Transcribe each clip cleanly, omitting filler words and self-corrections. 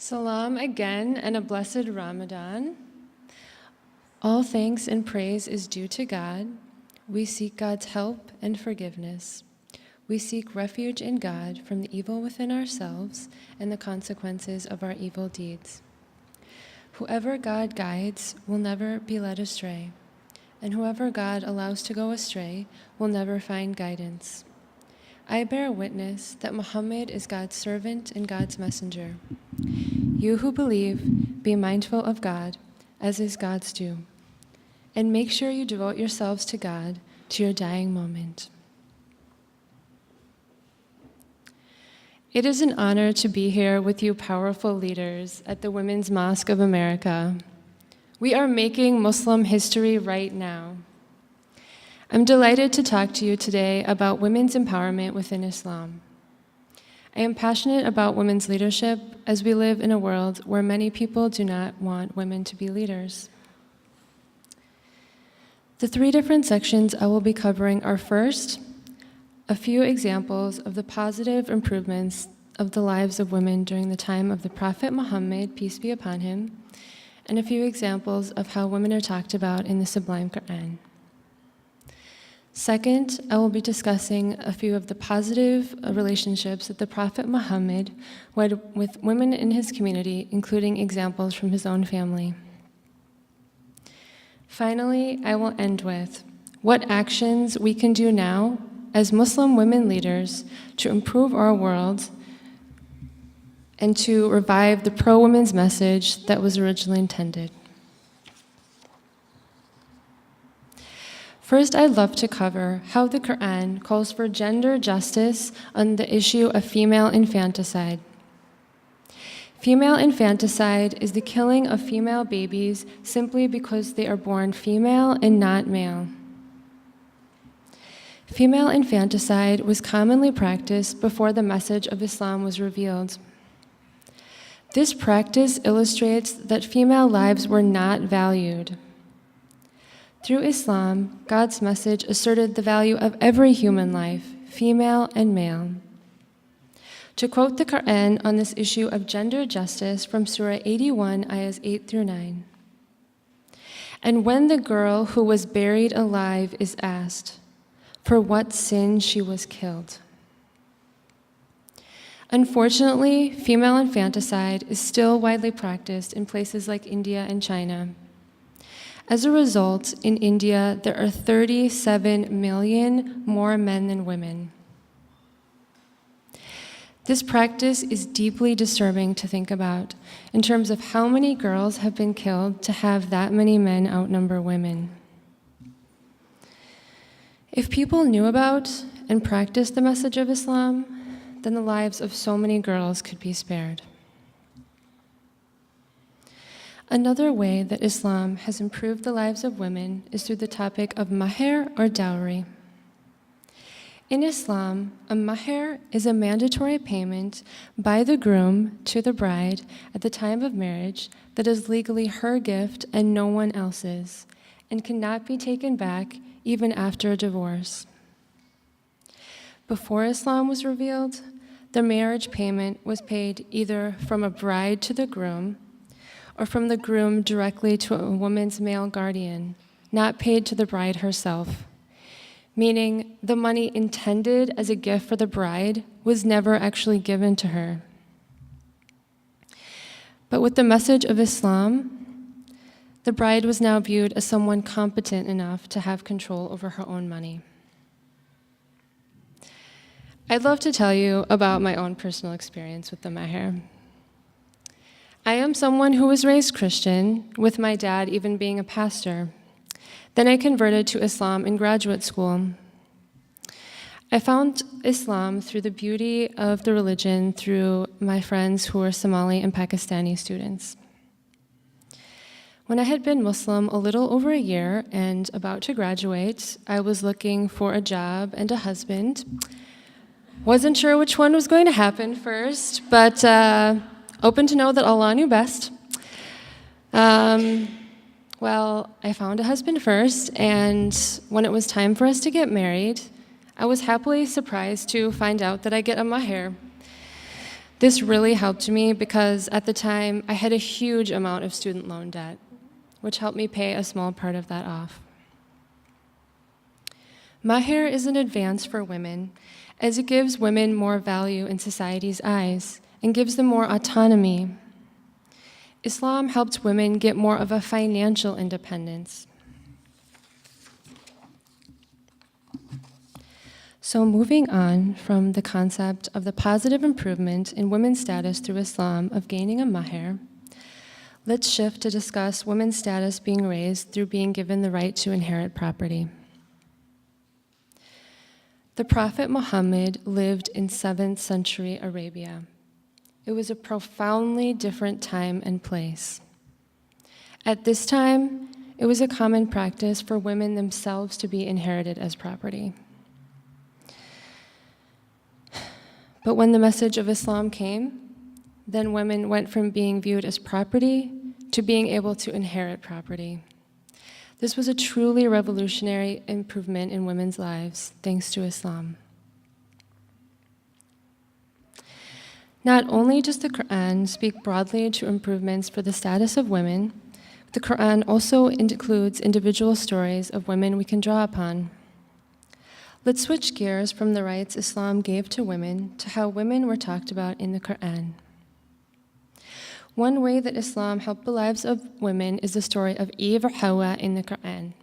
Salam again, and a blessed Ramadan. All thanks and praise is due to God. We seek God's help and forgiveness. We seek refuge in God from the evil within ourselves and the consequences of our evil deeds. Whoever God guides will never be led astray, and whoever God allows to go astray will never find guidance. I bear witness that Muhammad is God's servant and God's messenger. You who believe, be mindful of God, as is God's due, and make sure you devote yourselves to God to your dying moment. It is an honor to be here with you powerful leaders at the Women's Mosque of America. We are making Muslim history right now. I'm delighted to talk to you today about women's empowerment within Islam. I am passionate about women's leadership as we live in a world where many people do not want women to be leaders. The three different sections I will be covering are: first, a few examples of the positive improvements of the lives of women during the time of the Prophet Muhammad, peace be upon him, and a few examples of how women are talked about in the Sublime Qur'an. Second, I will be discussing a few of the positive relationships that the Prophet Muhammad had with women in his community, including examples from his own family. Finally, I will end with what actions we can do now as Muslim women leaders to improve our world and to revive the pro-women's message that was originally intended. First, I'd love to cover how the Qur'an calls for gender justice on the issue of female infanticide. Female infanticide is the killing of female babies simply because they are born female and not male. Female infanticide was commonly practiced before the message of Islam was revealed. This practice illustrates that female lives were not valued. Through Islam, God's message asserted the value of every human life, female and male. To quote the Qur'an on this issue of gender justice from Surah 81, ayahs 8 through 9. And when the girl who was buried alive is asked, for what sin she was killed. Unfortunately, female infanticide is still widely practiced in places like India and China. As a result, in India, there are 37 million more men than women. This practice is deeply disturbing to think about in terms of how many girls have been killed to have that many men outnumber women. If people knew about and practiced the message of Islam, then the lives of so many girls could be spared. Another way that Islam has improved the lives of women is through the topic of mahr or dowry. In Islam, a mahr is a mandatory payment by the groom to the bride at the time of marriage that is legally her gift and no one else's, and cannot be taken back even after a divorce. Before Islam was revealed, the marriage payment was paid either from a bride to the groom or from the groom directly to a woman's male guardian, not paid to the bride herself, meaning the money intended as a gift for the bride was never actually given to her. But with the message of Islam, the bride was now viewed as someone competent enough to have control over her own money. I'd love to tell you about my own personal experience with the mahr. I am someone who was raised Christian, with my dad even being a pastor. Then I converted to Islam in graduate school. I found Islam through the beauty of the religion through my friends who were Somali and Pakistani students. When I had been Muslim a little over a year and about to graduate, I was looking for a job and a husband. Wasn't sure which one was going to happen first, but open to know that Allah knew best. Well, I found a husband first, and when it was time for us to get married, I was happily surprised to find out that I get a mahr. This really helped me because at the time I had a huge amount of student loan debt, which helped me pay a small part of that off. Maher is an advance for women, as it gives women more value in society's eyes and gives them more autonomy. Islam helped women get more of a financial independence. So moving on from the concept of the positive improvement in women's status through Islam of gaining a maher, let's shift to discuss women's status being raised through being given the right to inherit property. The Prophet Muhammad lived in 7th century Arabia. It was a profoundly different time and place. At this time, it was a common practice for women themselves to be inherited as property. But when the message of Islam came, then women went from being viewed as property to being able to inherit property. This was a truly revolutionary improvement in women's lives, thanks to Islam. Not only does the Qur'an speak broadly to improvements for the status of women, the Qur'an also includes individual stories of women we can draw upon. Let's switch gears from the rights Islam gave to women to how women were talked about in the Qur'an. One way that Islam helped the lives of women is the story of Eve or Hawa in the Qur'an.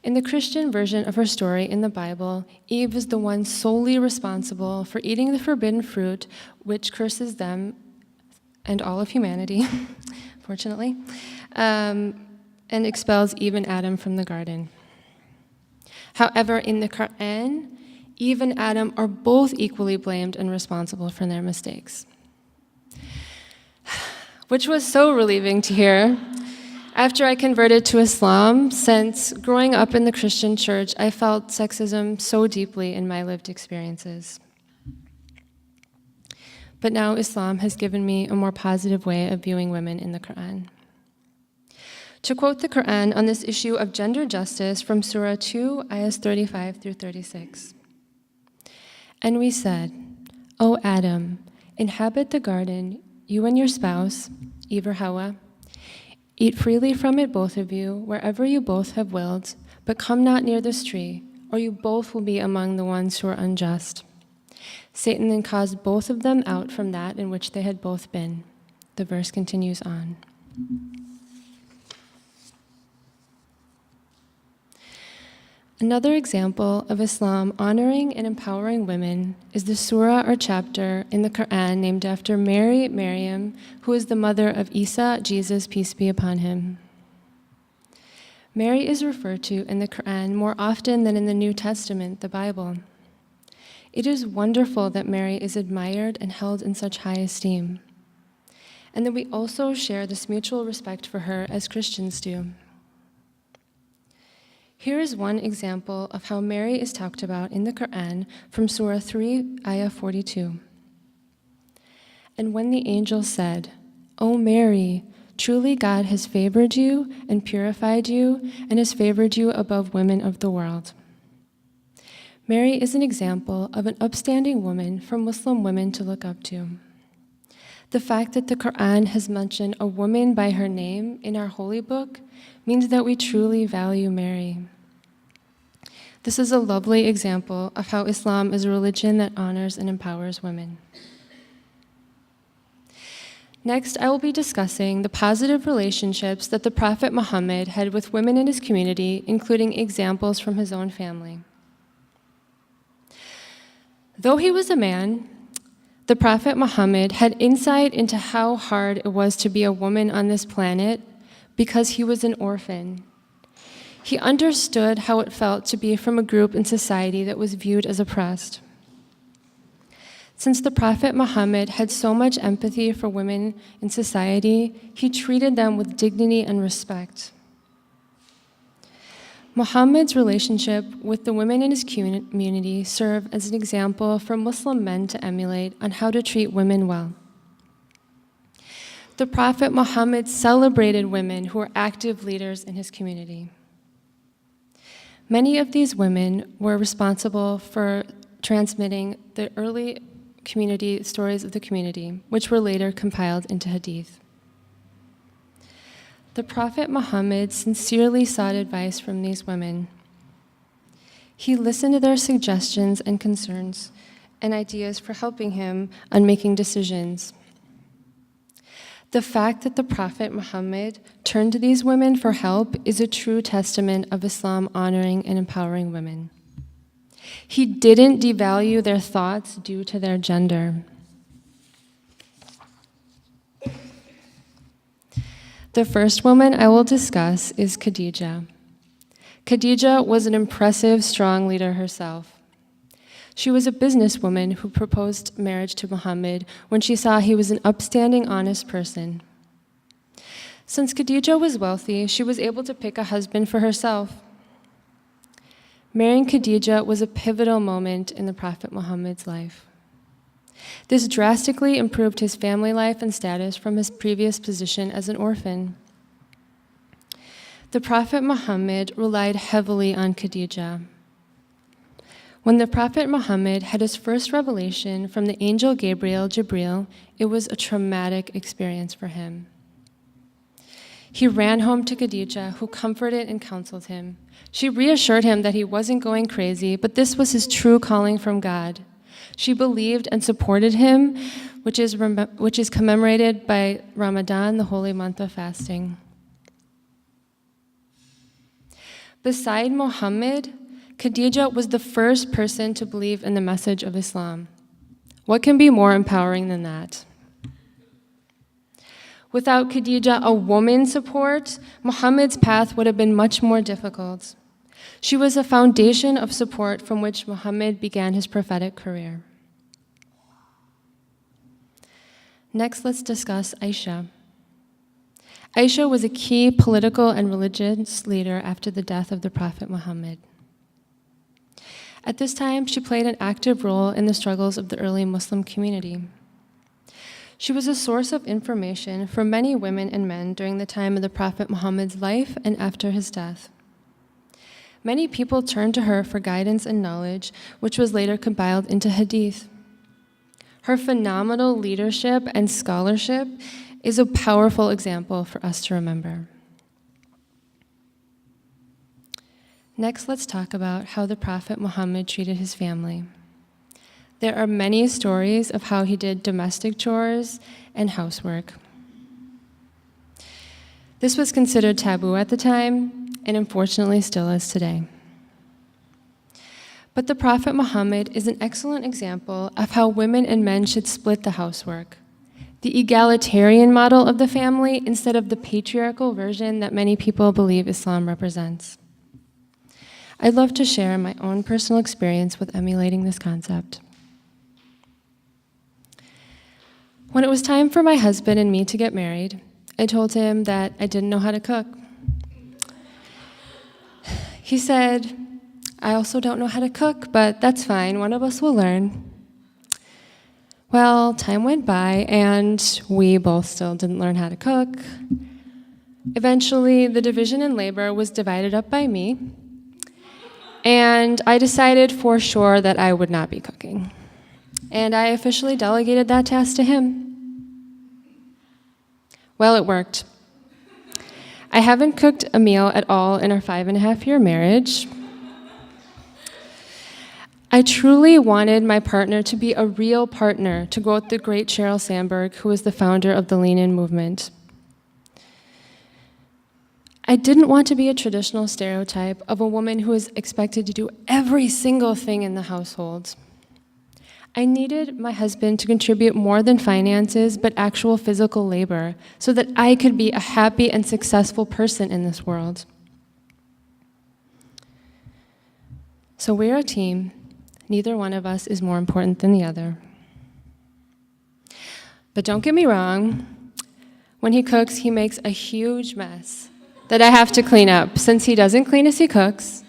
In the Christian version of her story in the Bible, Eve is the one solely responsible for eating the forbidden fruit, which curses them and all of humanity, fortunately, and expels Eve and Adam from the garden. However, in the Qur'an, Eve and Adam are both equally blamed and responsible for their mistakes, which was so relieving to hear after I converted to Islam, since growing up in the Christian church, I felt sexism so deeply in my lived experiences. But now Islam has given me a more positive way of viewing women in the Qur'an. To quote the Qur'an on this issue of gender justice from Surah 2, ayahs 35 through 36. And we said, O Adam, inhabit the garden, you and your spouse, Eve or Hawa. Eat freely from it, both of you, wherever you both have willed, but come not near this tree, or you both will be among the ones who are unjust. Satan then caused both of them out from that in which they had both been. The verse continues on. Another example of Islam honoring and empowering women is the surah or chapter in the Qur'an named after Mary, Maryam, who is the mother of Isa, Jesus, peace be upon him. Mary is referred to in the Qur'an more often than in the New Testament, the Bible. It is wonderful that Mary is admired and held in such high esteem, and that we also share this mutual respect for her as Christians do. Here is one example of how Mary is talked about in the Qur'an from Surah 3, Ayah 42. And when the angel said, O Mary, truly God has favored you and purified you and has favored you above women of the world. Mary is an example of an upstanding woman for Muslim women to look up to. The fact that the Qur'an has mentioned a woman by her name in our holy book means that we truly value Mary. This is a lovely example of how Islam is a religion that honors and empowers women. Next, I will be discussing the positive relationships that the Prophet Muhammad had with women in his community, including examples from his own family. Though he was a man, the Prophet Muhammad had insight into how hard it was to be a woman on this planet because he was an orphan. He understood how it felt to be from a group in society that was viewed as oppressed. Since the Prophet Muhammad had so much empathy for women in society, he treated them with dignity and respect. Muhammad's relationship with the women in his community serve as an example for Muslim men to emulate on how to treat women well. The Prophet Muhammad celebrated women who were active leaders in his community. Many of these women were responsible for transmitting the early stories of the community, which were later compiled into hadith. The Prophet Muhammad sincerely sought advice from these women. He listened to their suggestions and concerns and ideas for helping him on making decisions. The fact that the Prophet Muhammad turned to these women for help is a true testament of Islam honoring and empowering women. He didn't devalue their thoughts due to their gender. The first woman I will discuss is Khadijah. Khadijah was an impressive, strong leader herself. She was a businesswoman who proposed marriage to Muhammad when she saw he was an upstanding, honest person. Since Khadijah was wealthy, she was able to pick a husband for herself. Marrying Khadijah was a pivotal moment in the Prophet Muhammad's life. This drastically improved his family life and status from his previous position as an orphan. The Prophet Muhammad relied heavily on Khadijah. When the Prophet Muhammad had his first revelation from the angel Jibril, it was a traumatic experience for him. He ran home to Khadijah, who comforted and counseled him. She reassured him that he wasn't going crazy, but this was his true calling from God. She believed and supported him, which is commemorated by Ramadan, the holy month of fasting. Beside Muhammad, Khadijah was the first person to believe in the message of Islam. What can be more empowering than that? Without Khadijah, a woman's support, Muhammad's path would have been much more difficult. She was a foundation of support from which Muhammad began his prophetic career. Next, let's discuss Aisha. Aisha was a key political and religious leader after the death of the Prophet Muhammad. At this time, she played an active role in the struggles of the early Muslim community. She was a source of information for many women and men during the time of the Prophet Muhammad's life and after his death. Many people turned to her for guidance and knowledge, which was later compiled into hadith. Her phenomenal leadership and scholarship is a powerful example for us to remember. Next, let's talk about how the Prophet Muhammad treated his family. There are many stories of how he did domestic chores and housework. This was considered taboo at the time, and unfortunately still is today. But the Prophet Muhammad is an excellent example of how women and men should split the housework. The egalitarian model of the family instead of the patriarchal version that many people believe Islam represents. I'd love to share my own personal experience with emulating this concept. When it was time for my husband and me to get married, I told him that I didn't know how to cook. He said, "I also don't know how to cook, but that's fine, one of us will learn." Well, time went by and we both still didn't learn how to cook. Eventually, the division in labor was divided up by me, and I decided for sure that I would not be cooking. And I officially delegated that task to him. Well, it worked. I haven't cooked a meal at all in our 5.5-year marriage. I truly wanted my partner to be a real partner, to quote the great Sheryl Sandberg, who was the founder of the Lean In movement. I didn't want to be a traditional stereotype of a woman who is expected to do every single thing in the household. I needed my husband to contribute more than finances, but actual physical labor, so that I could be a happy and successful person in this world. So we're a team. Neither one of us is more important than the other. But don't get me wrong, when he cooks, he makes a huge mess that I have to clean up, since he doesn't clean as he cooks.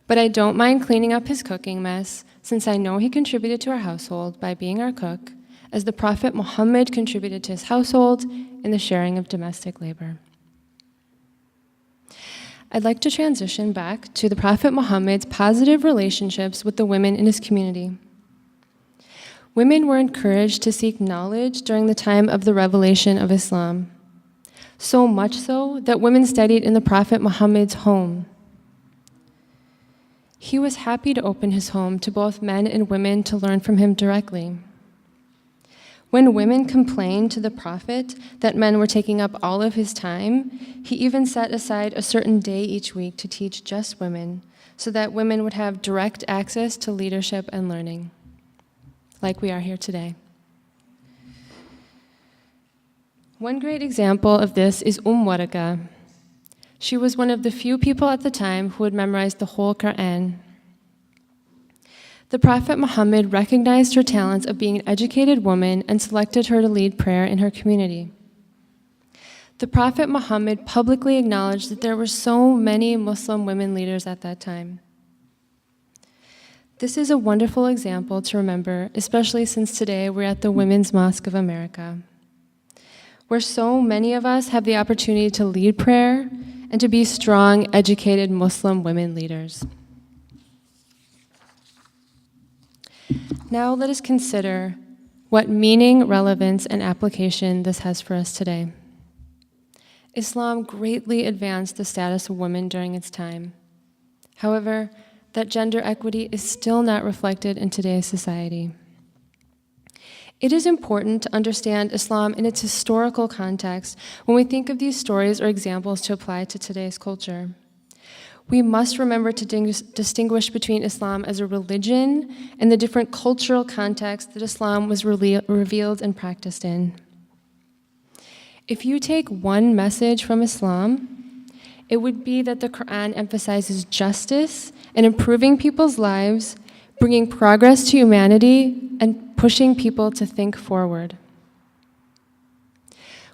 But I don't mind cleaning up his cooking mess, since I know he contributed to our household by being our cook, as the Prophet Muhammad contributed to his household in the sharing of domestic labor. I'd like to transition back to the Prophet Muhammad's positive relationships with the women in his community. Women were encouraged to seek knowledge during the time of the revelation of Islam, so much so that women studied in the Prophet Muhammad's home. He was happy to open his home to both men and women to learn from him directly. When women complained to the Prophet that men were taking up all of his time, he even set aside a certain day each week to teach just women, so that women would have direct access to leadership and learning, like we are here today. One great example of this is Waraka. She was one of the few people at the time who had memorized the whole Qur'an. The Prophet Muhammad recognized her talents of being an educated woman and selected her to lead prayer in her community. The Prophet Muhammad publicly acknowledged that there were so many Muslim women leaders at that time. This is a wonderful example to remember, especially since today we're at the Women's Mosque of America, where so many of us have the opportunity to lead prayer and to be strong, educated Muslim women leaders. Now let us consider what meaning, relevance, and application this has for us today. Islam greatly advanced the status of women during its time. However, that gender equity is still not reflected in today's society. It is important to understand Islam in its historical context when we think of these stories or examples to apply to today's culture. We must remember to distinguish between Islam as a religion and the different cultural contexts that Islam was revealed and practiced in. If you take one message from Islam, it would be that the Qur'an emphasizes justice and improving people's lives, bringing progress to humanity, and pushing people to think forward.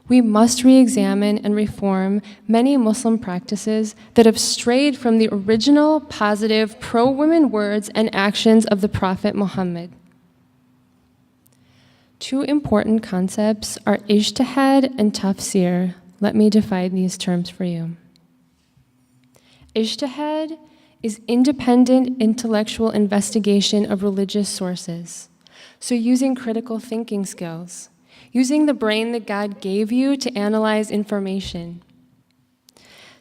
We must re-examine and reform many Muslim practices that have strayed from the original positive pro-women words and actions of the Prophet Muhammad. Two important concepts are ijtihad and tafsir. Let me define these terms for you. Ijtihad is independent intellectual investigation of religious sources. So using critical thinking skills, using the brain that God gave you to analyze information.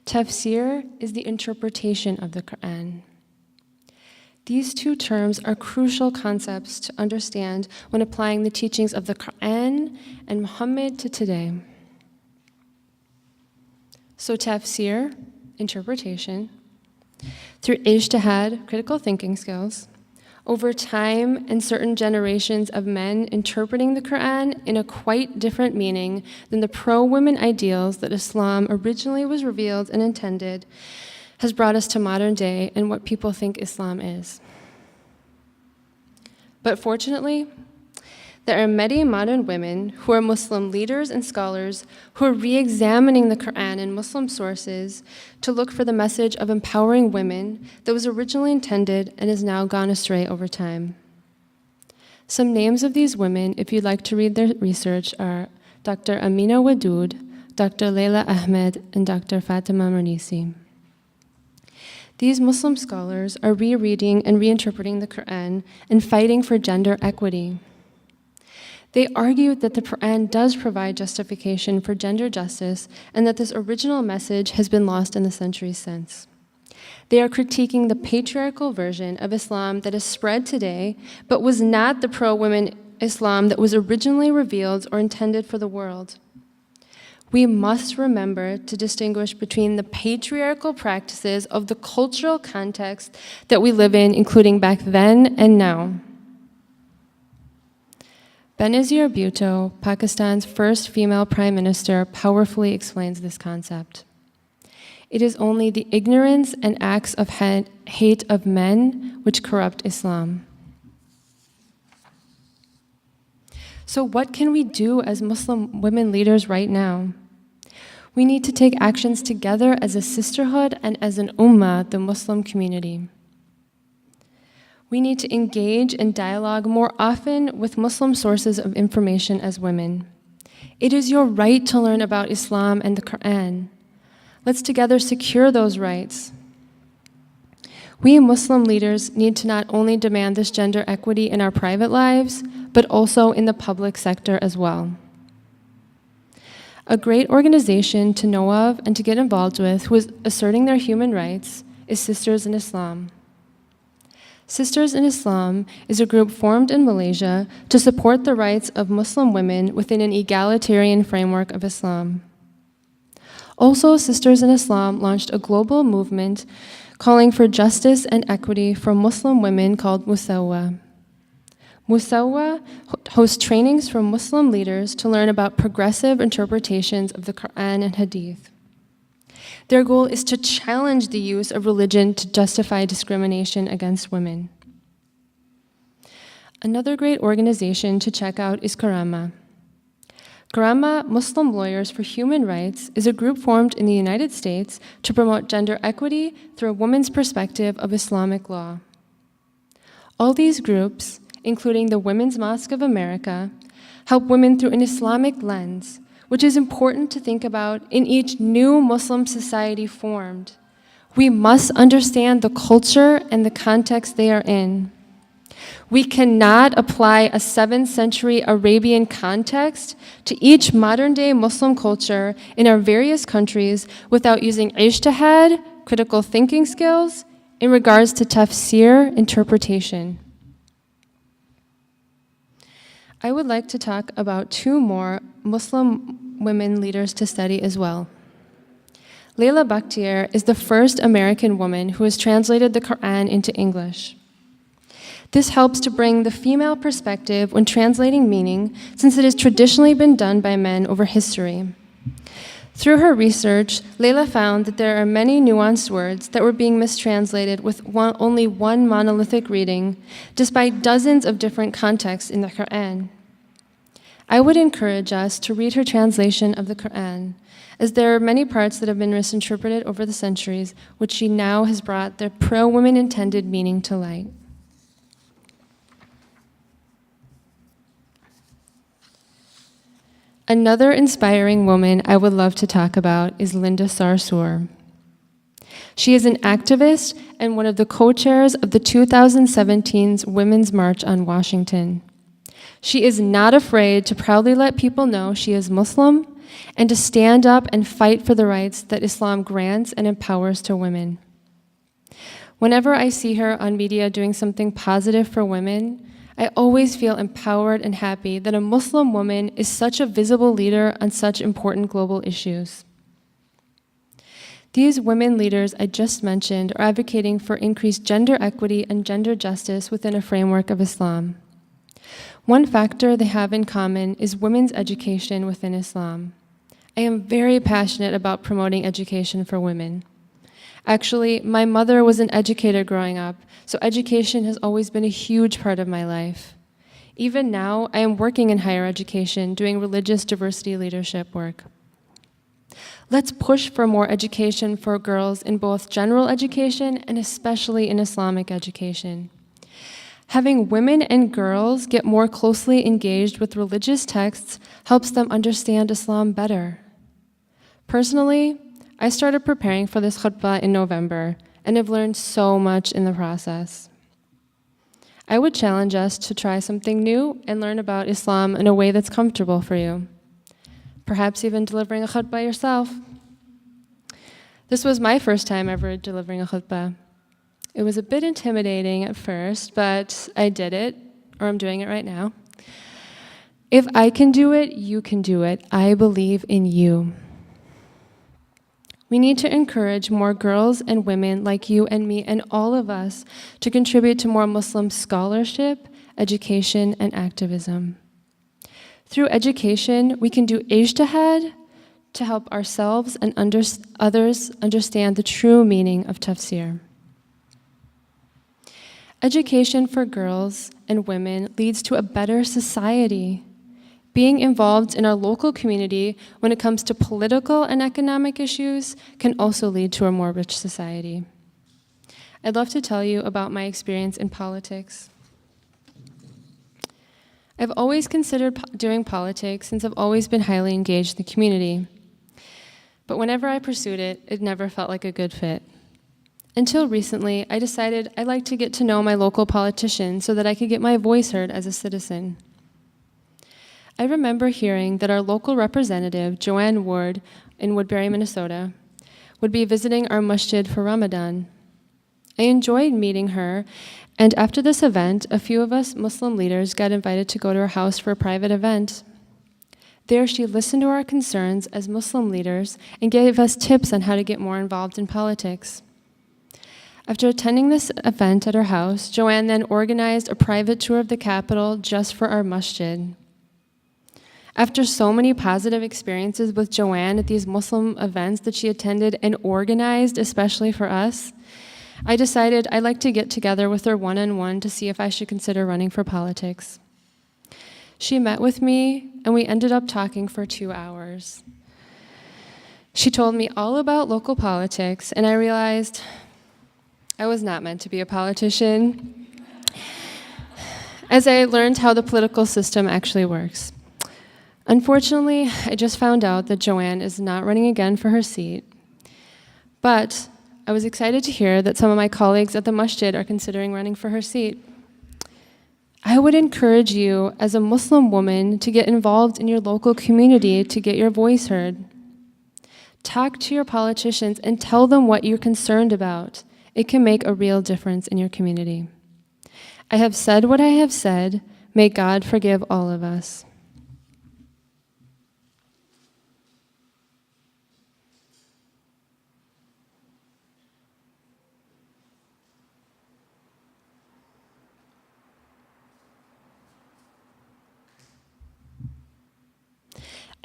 Tafsir is the interpretation of the Qur'an. These two terms are crucial concepts to understand when applying the teachings of the Qur'an and Muhammad to today. So tafsir, interpretation, through ijtihad, critical thinking skills, over time and certain generations of men interpreting the Qur'an in a quite different meaning than the pro-women ideals that Islam originally was revealed and intended, has brought us to modern day and what people think Islam is. But fortunately, there are many modern women who are Muslim leaders and scholars who are re-examining the Qur'an and Muslim sources to look for the message of empowering women that was originally intended and has now gone astray over time. Some names of these women, if you'd like to read their research, are Dr. Amina Wadood, Dr. Leila Ahmed, and Dr. Fatima Marnisi. These Muslim scholars are rereading and reinterpreting the Qur'an and fighting for gender equity. They argue that the Qur'an does provide justification for gender justice and that this original message has been lost in the centuries since. They are critiquing the patriarchal version of Islam that is spread today, but was not the pro-women Islam that was originally revealed or intended for the world. We must remember to distinguish between the patriarchal practices of the cultural context that we live in, including back then and now. Benazir Bhutto, Pakistan's first female prime minister, powerfully explains this concept. It is only the ignorance and acts of hate of men which corrupt Islam. So what can we do as Muslim women leaders right now? We need to take actions together as a sisterhood and as an ummah, the Muslim community. We need to engage in dialogue more often with Muslim sources of information as women. It is your right to learn about Islam and the Qur'an. Let's together secure those rights. We Muslim leaders need to not only demand this gender equity in our private lives, but also in the public sector as well. A great organization to know of and to get involved with who is asserting their human rights is Sisters in Islam. Sisters in Islam is a group formed in Malaysia to support the rights of Muslim women within an egalitarian framework of Islam. Also, Sisters in Islam launched a global movement calling for justice and equity for Muslim women called Musawwa. Musawwa hosts trainings for Muslim leaders to learn about progressive interpretations of the Qur'an and Hadith. Their goal is to challenge the use of religion to justify discrimination against women. Another great organization to check out is Karama. Karama Muslim Lawyers for Human Rights is a group formed in the United States to promote gender equity through a woman's perspective of Islamic law. All these groups, including the Women's Mosque of America, help women through an Islamic lens, which is important to think about in each new Muslim society formed. We must understand the culture and the context they are in. We cannot apply a 7th century Arabian context to each modern-day Muslim culture in our various countries without using ijtihad, critical thinking skills, in regards to tafsir interpretation. I would like to talk about 2 more Muslim women leaders to study as well. Layla Bakhtiar is the first American woman who has translated the Qur'an into English. This helps to bring the female perspective when translating meaning, since it has traditionally been done by men over history. Through her research, Layla found that there are many nuanced words that were being mistranslated with only one monolithic reading, despite dozens of different contexts in the Qur'an. I would encourage us to read her translation of the Qur'an, as there are many parts that have been misinterpreted over the centuries, which she now has brought their pro-women intended meaning to light. Another inspiring woman I would love to talk about is Linda Sarsour. She is an activist and one of the co-chairs of the 2017's Women's March on Washington. She is not afraid to proudly let people know she is Muslim and to stand up and fight for the rights that Islam grants and empowers to women. Whenever I see her on media doing something positive for women, I always feel empowered and happy that a Muslim woman is such a visible leader on such important global issues. These women leaders I just mentioned are advocating for increased gender equity and gender justice within a framework of Islam. One factor they have in common is women's education within Islam. I am very passionate about promoting education for women. Actually, my mother was an educator growing up, so education has always been a huge part of my life. Even now, I am working in higher education, doing religious diversity leadership work. Let's push for more education for girls in both general education and especially in Islamic education. Having women and girls get more closely engaged with religious texts helps them understand Islam better. Personally, I started preparing for this khutbah in November and have learned so much in the process. I would challenge us to try something new and learn about Islam in a way that's comfortable for you. Perhaps even delivering a khutbah yourself. This was my first time ever delivering a khutbah. It was a bit intimidating at first, but I did it, or I'm doing it right now. If I can do it, you can do it. I believe in you. We need to encourage more girls and women like you and me and all of us to contribute to more Muslim scholarship, education, and activism. Through education, we can do ijtihad to help ourselves and others understand the true meaning of tafsir. Education for girls and women leads to a better society. Being involved in our local community when it comes to political and economic issues can also lead to a more rich society. I'd love to tell you about my experience in politics. I've always considered doing politics since I've always been highly engaged in the community. But whenever I pursued it, it never felt like a good fit. Until recently, I decided I'd like to get to know my local politicians so that I could get my voice heard as a citizen. I remember hearing that our local representative, Joanne Ward, in Woodbury, Minnesota, would be visiting our masjid for Ramadan. I enjoyed meeting her, and after this event, a few of us Muslim leaders got invited to go to her house for a private event. There, she listened to our concerns as Muslim leaders and gave us tips on how to get more involved in politics. After attending this event at her house, Joanne then organized a private tour of the capital just for our masjid. After so many positive experiences with Joanne at these Muslim events that she attended and organized, especially for us, I decided I'd like to get together with her one-on-one to see if I should consider running for politics. She met with me, and we ended up talking for 2 hours. She told me all about local politics, and I realized I was not meant to be a politician, as I learned how the political system actually works. Unfortunately, I just found out that Joanne is not running again for her seat, but I was excited to hear that some of my colleagues at the masjid are considering running for her seat. I would encourage you as a Muslim woman to get involved in your local community to get your voice heard. Talk to your politicians and tell them what you're concerned about. It can make a real difference in your community. I have said what I have said. May God forgive all of us.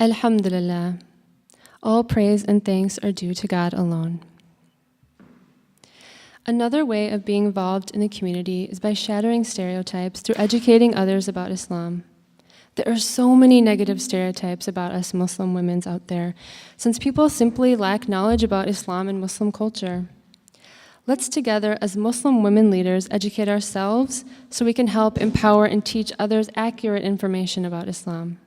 Alhamdulillah. All praise and thanks are due to God alone. Another way of being involved in the community is by shattering stereotypes through educating others about Islam. There are so many negative stereotypes about us Muslim women out there, since people simply lack knowledge about Islam and Muslim culture. Let's together as Muslim women leaders educate ourselves so we can help empower and teach others accurate information about Islam.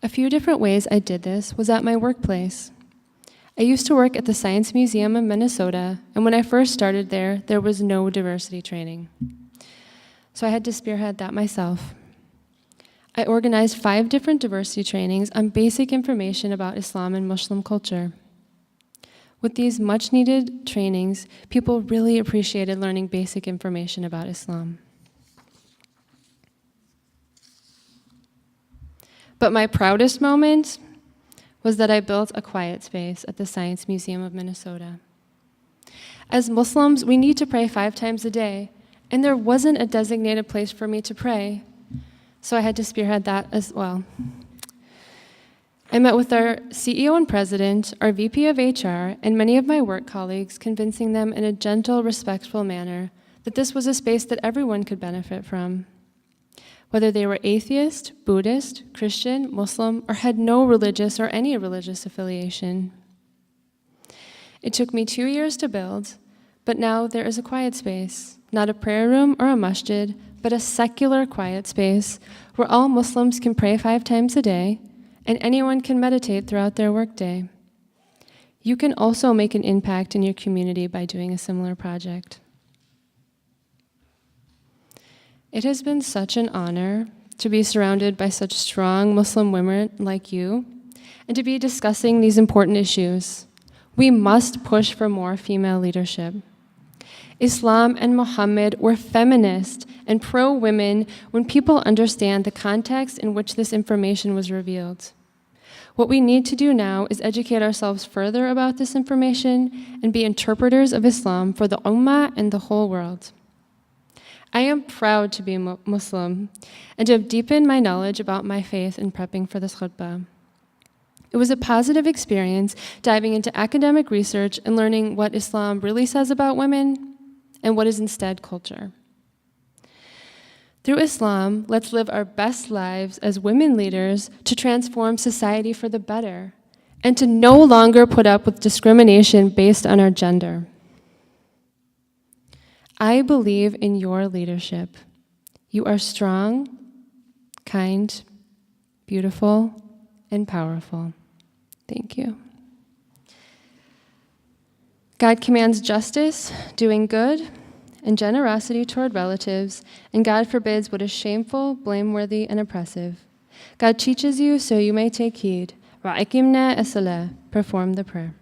A few different ways I did this was at my workplace. I used to work at the Science Museum in Minnesota, and when I first started there was no diversity training. So I had to spearhead that myself. I organized 5 different diversity trainings on basic information about Islam and Muslim culture. With these much-needed trainings, people really appreciated learning basic information about Islam. But my proudest moment was that I built a quiet space at the Science Museum of Minnesota. As Muslims, we need to pray 5 times a day, and there wasn't a designated place for me to pray, so I had to spearhead that as well. I met with our CEO and president, our VP of HR, and many of my work colleagues, convincing them in a gentle, respectful manner that this was a space that everyone could benefit from. Whether they were atheist, Buddhist, Christian, Muslim, or had no religious or any religious affiliation. It took me 2 years to build, but now there is a quiet space, not a prayer room or a masjid, but a secular quiet space where all Muslims can pray 5 times a day, and anyone can meditate throughout their workday. You can also make an impact in your community by doing a similar project. It has been such an honor to be surrounded by such strong Muslim women like you, and to be discussing these important issues. We must push for more female leadership. Islam and Muhammad were feminist and pro-women when people understand the context in which this information was revealed. What we need to do now is educate ourselves further about this information and be interpreters of Islam for the Ummah and the whole world. I am proud to be Muslim and to have deepened my knowledge about my faith in prepping for this khutbah. It was a positive experience diving into academic research and learning what Islam really says about women and what is instead culture. Through Islam, let's live our best lives as women leaders to transform society for the better and to no longer put up with discrimination based on our gender. I believe in your leadership. You are strong, kind, beautiful, and powerful. Thank you. God commands justice, doing good, and generosity toward relatives, and God forbids what is shameful, blameworthy, and oppressive. God teaches you so you may take heed. Wa'ikimna as-salah, perform the prayer.